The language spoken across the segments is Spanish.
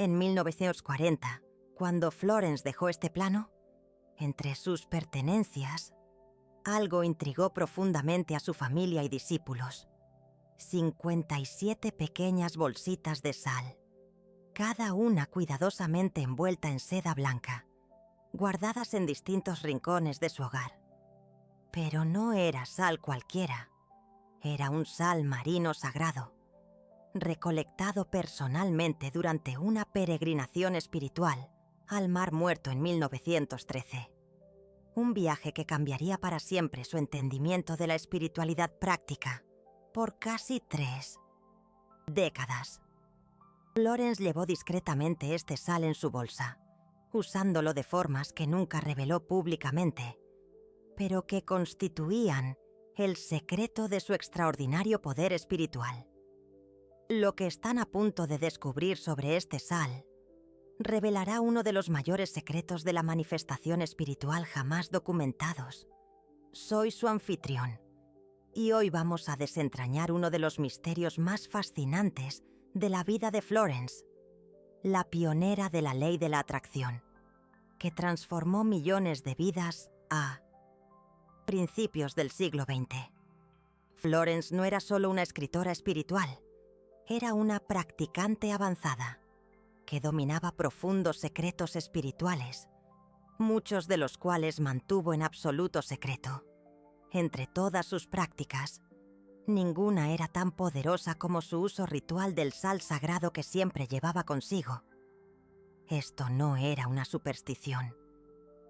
En 1940, cuando Florence dejó este plano, entre sus pertenencias, algo intrigó profundamente a su familia y discípulos. 57 pequeñas bolsitas de sal, cada una cuidadosamente envuelta en seda blanca, guardadas en distintos rincones de su hogar. Pero no era sal cualquiera, era un sal marino sagrado, recolectado personalmente durante una peregrinación espiritual al Mar Muerto en 1913. Un viaje que cambiaría para siempre su entendimiento de la espiritualidad práctica por casi 3 décadas. Florence llevó discretamente este sal en su bolsa, usándolo de formas que nunca reveló públicamente, pero que constituían el secreto de su extraordinario poder espiritual. Lo que están a punto de descubrir sobre este sal revelará uno de los mayores secretos de la manifestación espiritual jamás documentados. Soy su anfitrión, y hoy vamos a desentrañar uno de los misterios más fascinantes de la vida de Florence, la pionera de la ley de la atracción, que transformó millones de vidas a principios del siglo XX. Florence no era solo una escritora espiritual, era una practicante avanzada que dominaba profundos secretos espirituales, muchos de los cuales mantuvo en absoluto secreto. Entre todas sus prácticas, ninguna era tan poderosa como su uso ritual del sal sagrado que siempre llevaba consigo. Esto no era una superstición,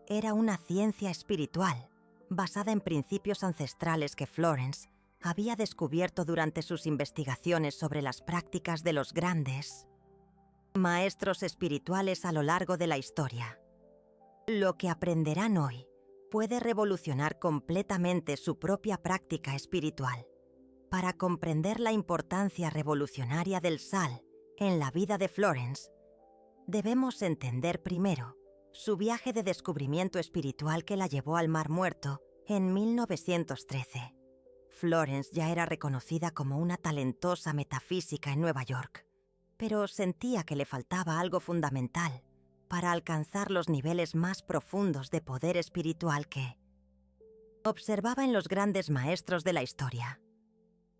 era una ciencia espiritual basada en principios ancestrales que Florence había descubierto durante sus investigaciones sobre las prácticas de los grandes maestros espirituales a lo largo de la historia. Lo que aprenderán hoy puede revolucionar completamente su propia práctica espiritual. Para comprender la importancia revolucionaria del sal en la vida de Florence, debemos entender primero su viaje de descubrimiento espiritual que la llevó al Mar Muerto en 1913. Florence ya era reconocida como una talentosa metafísica en Nueva York, pero sentía que le faltaba algo fundamental para alcanzar los niveles más profundos de poder espiritual que observaba en los grandes maestros de la historia.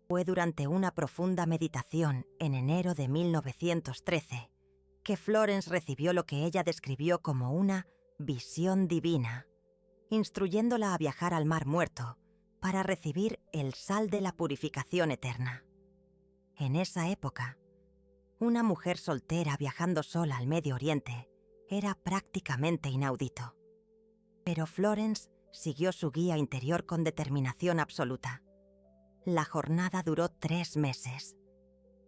Fue durante una profunda meditación en enero de 1913 que Florence recibió lo que ella describió como una visión divina, instruyéndola a viajar al Mar Muerto para recibir el sal de la purificación eterna. En esa época, una mujer soltera viajando sola al Medio Oriente era prácticamente inaudito. Pero Florence siguió su guía interior con determinación absoluta. La jornada duró 3 meses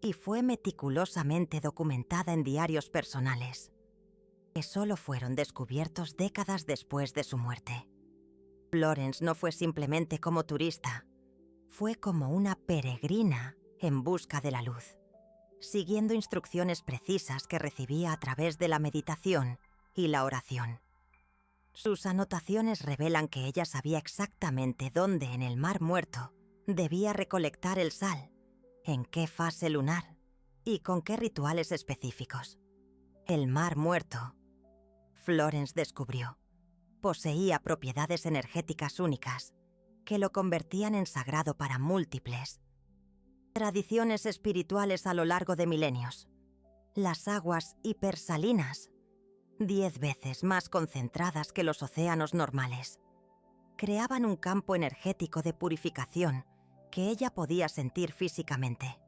y fue meticulosamente documentada en diarios personales, que solo fueron descubiertos décadas después de su muerte. Florence no fue simplemente como turista, fue como una peregrina en busca de la luz, siguiendo instrucciones precisas que recibía a través de la meditación y la oración. Sus anotaciones revelan que ella sabía exactamente dónde en el Mar Muerto debía recolectar el sal, en qué fase lunar y con qué rituales específicos. El Mar Muerto, Florence descubrió, poseía propiedades energéticas únicas que lo convertían en sagrado para múltiples tradiciones espirituales a lo largo de milenios. Las aguas hipersalinas, 10 veces más concentradas que los océanos normales, creaban un campo energético de purificación que ella podía sentir físicamente.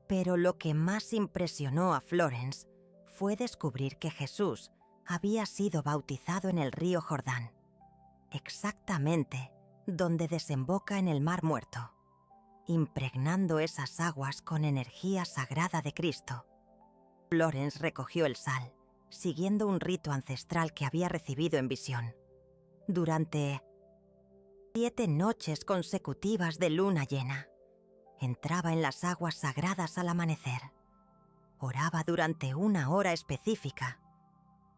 Pero lo que más impresionó a Florence fue descubrir que Jesús había sido bautizado en el río Jordán, exactamente donde desemboca en el Mar Muerto, impregnando esas aguas con energía sagrada de Cristo. Florence recogió el sal, siguiendo un rito ancestral que había recibido en visión. Durante 7 noches consecutivas de luna llena, entraba en las aguas sagradas al amanecer, oraba durante 1 hora específica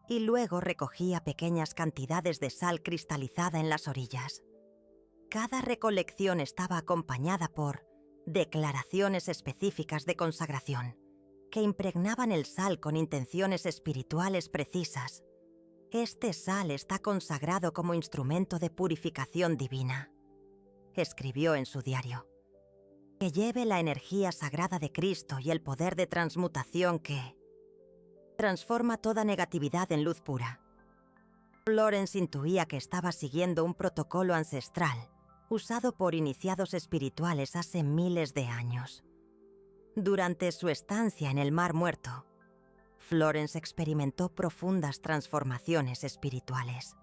y luego recogía pequeñas cantidades de sal cristalizada en las orillas. Cada recolección estaba acompañada por declaraciones específicas de consagración que impregnaban el sal con intenciones espirituales precisas. Este sal está consagrado como instrumento de purificación divina. Escribió en su diario: que lleve la energía sagrada de Cristo y el poder de transmutación que transforma toda negatividad en luz pura. Florence intuía que estaba siguiendo un protocolo ancestral usado por iniciados espirituales hace miles de años. Durante su estancia en el Mar Muerto, Florence experimentó profundas transformaciones espirituales,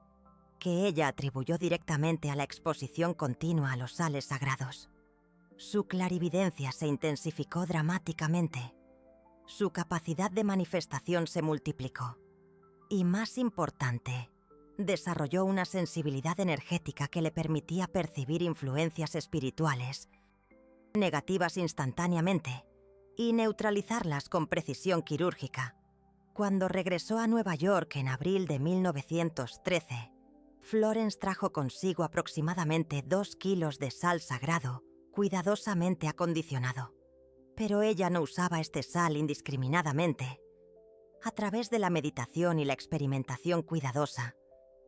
que ella atribuyó directamente a la exposición continua a los sales sagrados. Su clarividencia se intensificó dramáticamente. Su capacidad de manifestación se multiplicó. Y más importante, desarrolló una sensibilidad energética que le permitía percibir influencias espirituales negativas instantáneamente y neutralizarlas con precisión quirúrgica. Cuando regresó a Nueva York en abril de 1913, Florence trajo consigo aproximadamente 2 kilos de sal sagrado, cuidadosamente acondicionado. Pero ella no usaba este sal indiscriminadamente. A través de la meditación y la experimentación cuidadosa,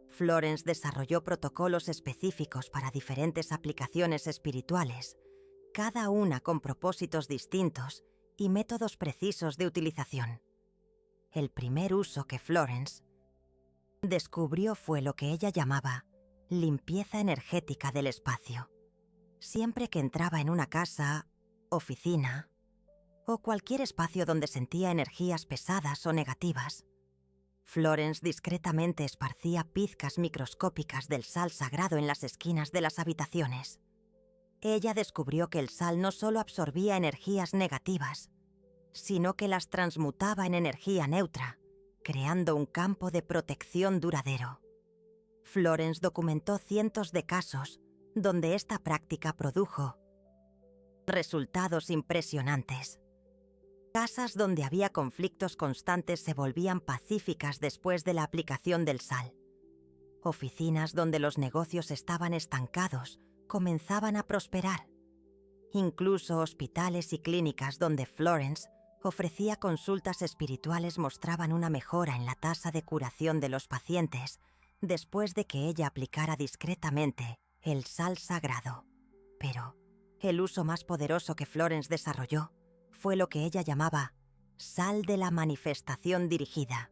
Florence desarrolló protocolos específicos para diferentes aplicaciones espirituales, cada una con propósitos distintos y métodos precisos de utilización. El primer uso que Florence descubrió fue lo que ella llamaba limpieza energética del espacio. Siempre que entraba en una casa, oficina o cualquier espacio donde sentía energías pesadas o negativas, Florence discretamente esparcía pizcas microscópicas del sal sagrado en las esquinas de las habitaciones. Ella descubrió que el sal no solo absorbía energías negativas, sino que las transmutaba en energía neutra, creando un campo de protección duradero. Florence documentó cientos de casos donde esta práctica produjo resultados impresionantes. Casas donde había conflictos constantes se volvían pacíficas después de la aplicación del sal. Oficinas donde los negocios estaban estancados comenzaban a prosperar. Incluso hospitales y clínicas donde Florence ofrecía consultas espirituales mostraban una mejora en la tasa de curación de los pacientes después de que ella aplicara discretamente el sal sagrado. Pero el uso más poderoso que Florence desarrolló fue lo que ella llamaba sal de la manifestación dirigida.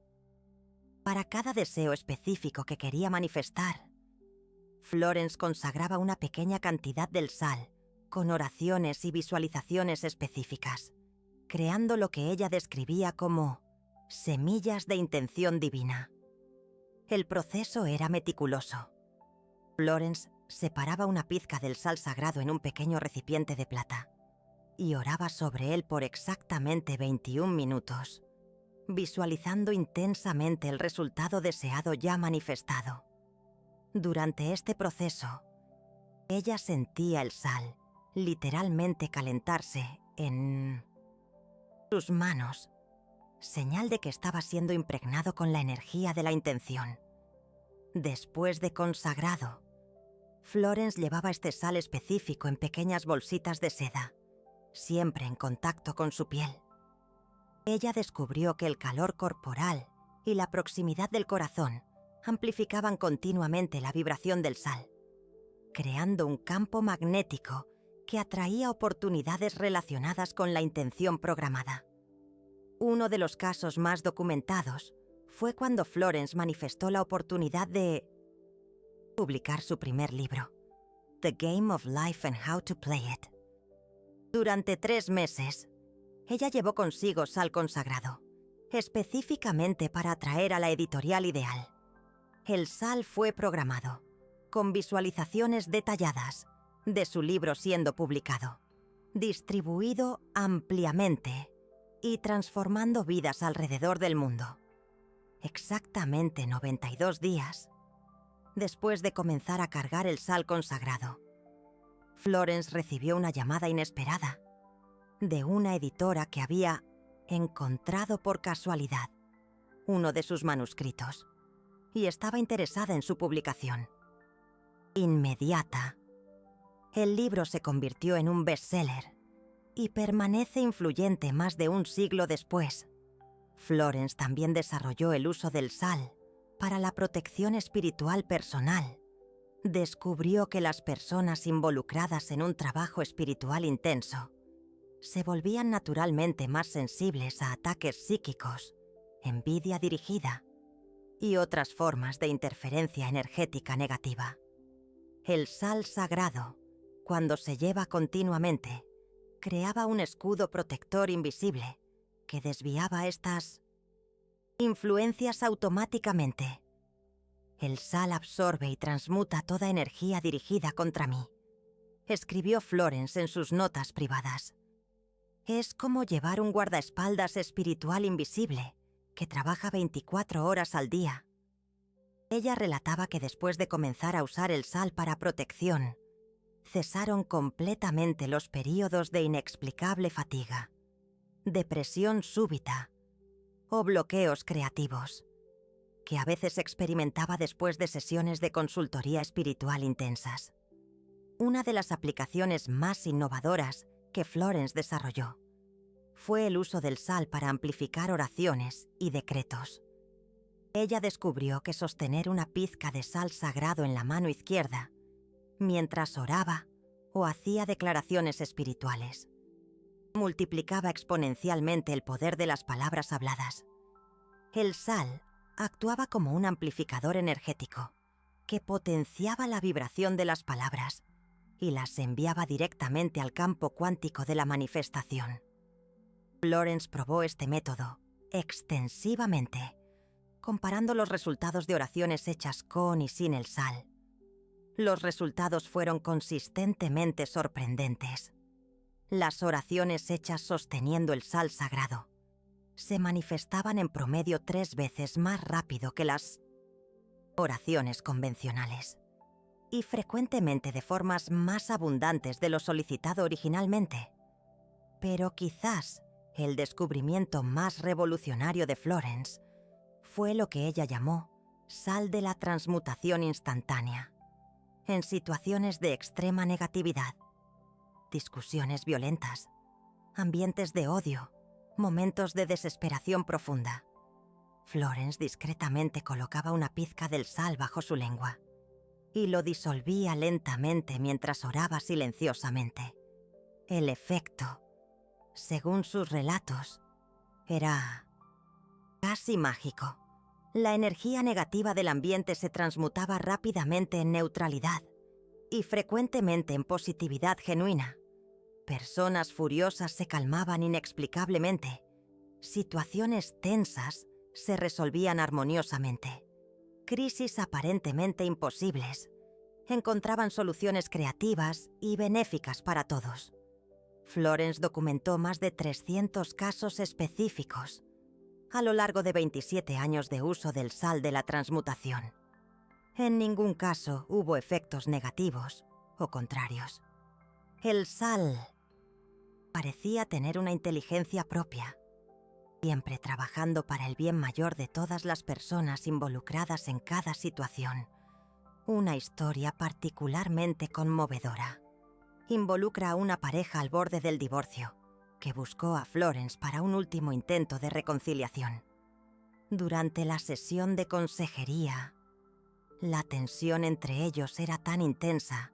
Para cada deseo específico que quería manifestar, Florence consagraba una pequeña cantidad del sal con oraciones y visualizaciones específicas, creando lo que ella describía como semillas de intención divina. El proceso era meticuloso. Florence separaba una pizca del sal sagrado en un pequeño recipiente de plata y oraba sobre él por exactamente 21 minutos, visualizando intensamente el resultado deseado ya manifestado. Durante este proceso, ella sentía el sal literalmente calentarse en sus manos, señal de que estaba siendo impregnado con la energía de la intención. Después de consagrado, Florence llevaba este sal específico en pequeñas bolsitas de seda, siempre en contacto con su piel. Ella descubrió que el calor corporal y la proximidad del corazón amplificaban continuamente la vibración del sal, creando un campo magnético que atraía oportunidades relacionadas con la intención programada. Uno de los casos más documentados fue cuando Florence manifestó la oportunidad de publicar su primer libro, The Game of Life and How to Play It. Durante 3 meses, ella llevó consigo sal consagrado, específicamente para atraer a la editorial ideal. El sal fue programado, con visualizaciones detalladas de su libro siendo publicado, distribuido ampliamente y transformando vidas alrededor del mundo. Exactamente 92 días después de comenzar a cargar el sal consagrado, Florence recibió una llamada inesperada de una editora que había encontrado por casualidad uno de sus manuscritos y estaba interesada en su publicación. Inmediata, el libro se convirtió en un bestseller y permanece influyente más de un siglo después. Florence también desarrolló el uso del sal para la protección espiritual personal. Descubrió que las personas involucradas en un trabajo espiritual intenso se volvían naturalmente más sensibles a ataques psíquicos, envidia dirigida y otras formas de interferencia energética negativa. El sal sagrado, cuando se lleva continuamente, creaba un escudo protector invisible que desviaba estas influencias automáticamente. El sal absorbe y transmuta toda energía dirigida contra mí, escribió Florence en sus notas privadas. Es como llevar un guardaespaldas espiritual invisible que trabaja 24 horas al día. Ella relataba que después de comenzar a usar el sal para protección, cesaron completamente los períodos de inexplicable fatiga, depresión súbita o bloqueos creativos, que a veces experimentaba después de sesiones de consultoría espiritual intensas. Una de las aplicaciones más innovadoras que Florence desarrolló fue el uso del sal para amplificar oraciones y decretos. Ella descubrió que sostener una pizca de sal sagrado en la mano izquierda mientras oraba o hacía declaraciones espirituales multiplicaba exponencialmente el poder de las palabras habladas. El sal actuaba como un amplificador energético que potenciaba la vibración de las palabras y las enviaba directamente al campo cuántico de la manifestación. Florence probó este método extensivamente, comparando los resultados de oraciones hechas con y sin el sal. Los resultados fueron consistentemente sorprendentes. Las oraciones hechas sosteniendo el sal sagrado se manifestaban en promedio 3 veces más rápido que las oraciones convencionales y frecuentemente de formas más abundantes de lo solicitado originalmente. Pero quizás el descubrimiento más revolucionario de Florence fue lo que ella llamó sal de la transmutación instantánea. En situaciones de extrema negatividad, discusiones violentas, ambientes de odio, momentos de desesperación profunda, Florence discretamente colocaba una pizca del sal bajo su lengua y lo disolvía lentamente mientras oraba silenciosamente. El efecto, según sus relatos, era casi mágico. La energía negativa del ambiente se transmutaba rápidamente en neutralidad y frecuentemente en positividad genuina. Personas furiosas se calmaban inexplicablemente. Situaciones tensas se resolvían armoniosamente. Crisis aparentemente imposibles encontraban soluciones creativas y benéficas para todos. Florence documentó más de 300 casos específicos a lo largo de 27 años de uso del sal de la transmutación. En ningún caso hubo efectos negativos o contrarios. El sal parecía tener una inteligencia propia, siempre trabajando para el bien mayor de todas las personas involucradas en cada situación. Una historia particularmente conmovedora. Involucra a una pareja al borde del divorcio, que buscó a Florence para un último intento de reconciliación. Durante la sesión de consejería, la tensión entre ellos era tan intensa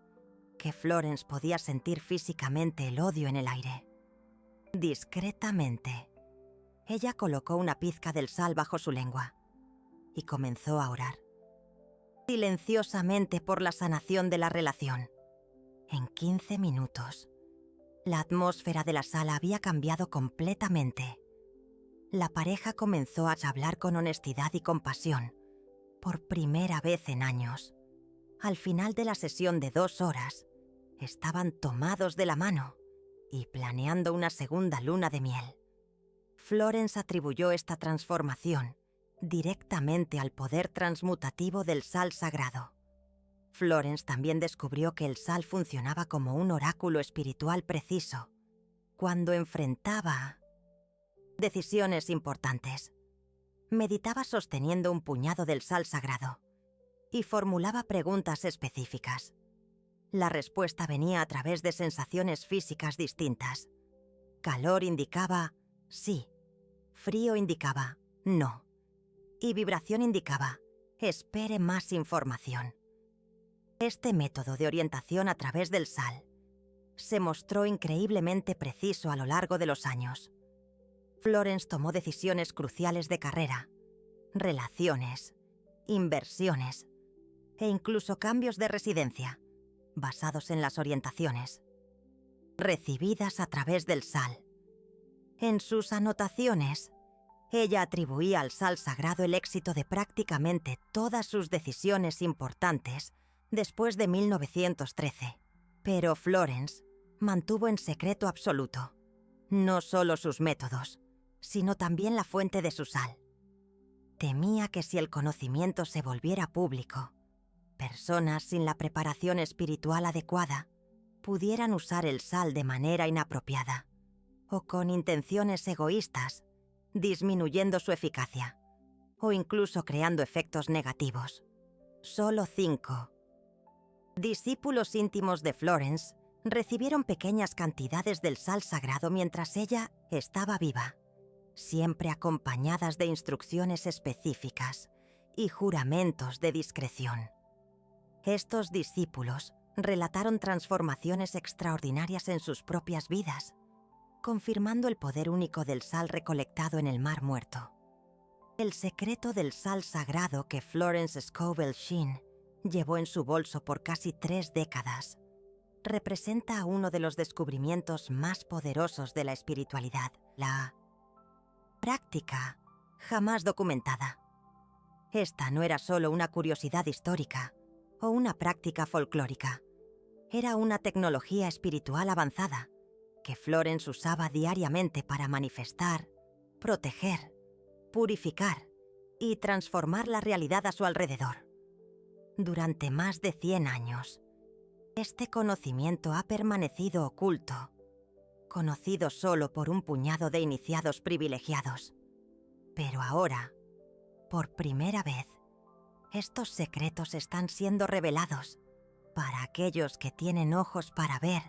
que Florence podía sentir físicamente el odio en el aire. Discretamente, ella colocó una pizca del sal bajo su lengua y comenzó a orar, silenciosamente por la sanación de la relación. En 15 minutos, la atmósfera de la sala había cambiado completamente. La pareja comenzó a hablar con honestidad y compasión, por primera vez en años. Al final de la sesión de 2 horas, estaban tomados de la mano y planeando una segunda luna de miel. Florence atribuyó esta transformación directamente al poder transmutativo del sal sagrado. Florence también descubrió que el sal funcionaba como un oráculo espiritual preciso cuando enfrentaba decisiones importantes. Meditaba sosteniendo un puñado del sal sagrado y formulaba preguntas específicas. La respuesta venía a través de sensaciones físicas distintas, Calor indicaba sí. Frío indicaba no. Y vibración indicaba espere más información. Este método de orientación a través del SAL se mostró increíblemente preciso a lo largo de los años. Florence tomó decisiones cruciales de carrera, relaciones, inversiones e incluso cambios de residencia, basados en las orientaciones recibidas a través del SAL. En sus anotaciones, ella atribuía al SAL sagrado el éxito de prácticamente todas sus decisiones importantes después de 1913. Pero Florence mantuvo en secreto absoluto no solo sus métodos, sino también la fuente de su SAL. Temía que si el conocimiento se volviera público, personas sin la preparación espiritual adecuada pudieran usar el SAL de manera inapropiada o con intenciones egoístas, disminuyendo su eficacia o incluso creando efectos negativos. Solo 5 discípulos íntimos de Florence recibieron pequeñas cantidades del SAL sagrado mientras ella estaba viva, siempre acompañadas de instrucciones específicas y juramentos de discreción. Estos discípulos relataron transformaciones extraordinarias en sus propias vidas, confirmando el poder único del SAL recolectado en el Mar Muerto. El secreto del SAL sagrado que Florence Scovel Shinn llevó en su bolso por casi 3 décadas representa uno de los descubrimientos más poderosos de la espiritualidad, la práctica jamás documentada. Esta no era solo una curiosidad histórica o una práctica folclórica. Era una tecnología espiritual avanzada que Florence usaba diariamente para manifestar, proteger, purificar y transformar la realidad a su alrededor. Durante más de 100 años, este conocimiento ha permanecido oculto, conocido solo por un puñado de iniciados privilegiados. Pero ahora, por primera vez, estos secretos están siendo revelados para aquellos que tienen ojos para ver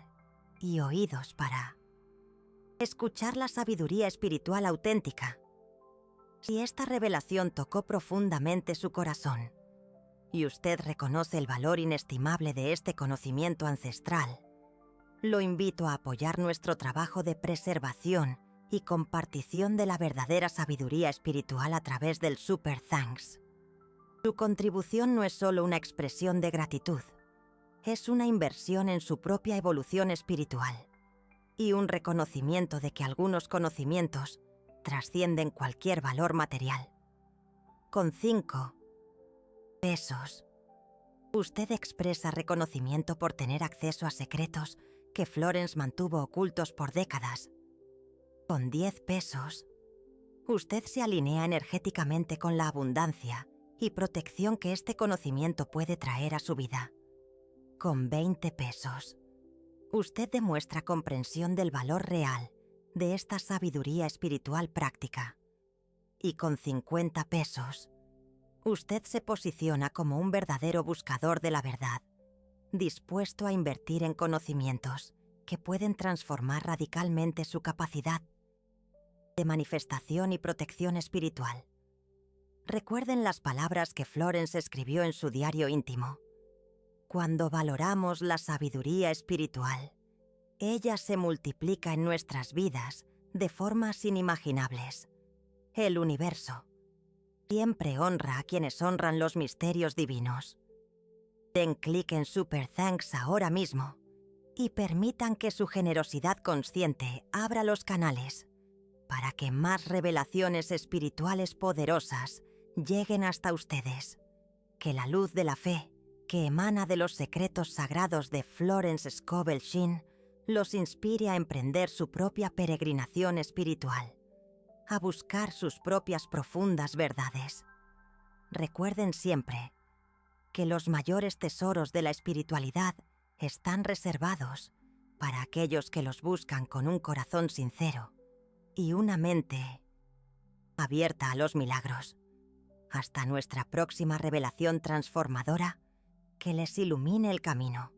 y oídos para escuchar la sabiduría espiritual auténtica. Si esta revelación tocó profundamente su corazón y usted reconoce el valor inestimable de este conocimiento ancestral, lo invito a apoyar nuestro trabajo de preservación y compartición de la verdadera sabiduría espiritual a través del Super Thanks. Su contribución no es solo una expresión de gratitud, es una inversión en su propia evolución espiritual y un reconocimiento de que algunos conocimientos trascienden cualquier valor material. Con 5 pesos, usted expresa reconocimiento por tener acceso a secretos que Florence mantuvo ocultos por décadas. Con 10 pesos, usted se alinea energéticamente con la abundancia y protección que este conocimiento puede traer a su vida. Con 20 pesos, usted demuestra comprensión del valor real de esta sabiduría espiritual práctica. Y con 50 pesos, usted se posiciona como un verdadero buscador de la verdad, dispuesto a invertir en conocimientos que pueden transformar radicalmente su capacidad de manifestación y protección espiritual. Recuerden las palabras que Florence escribió en su diario íntimo. Cuando valoramos la sabiduría espiritual, ella se multiplica en nuestras vidas de formas inimaginables. El universo siempre honra a quienes honran los misterios divinos. Den clic en Super Thanks ahora mismo y permitan que su generosidad consciente abra los canales para que más revelaciones espirituales poderosas lleguen hasta ustedes. Que la luz de la fe que emana de los secretos sagrados de Florence Scovel Shinn los inspire a emprender su propia peregrinación espiritual, a buscar sus propias profundas verdades. Recuerden siempre que los mayores tesoros de la espiritualidad están reservados para aquellos que los buscan con un corazón sincero y una mente abierta a los milagros. Hasta nuestra próxima revelación transformadora, que les ilumine el camino.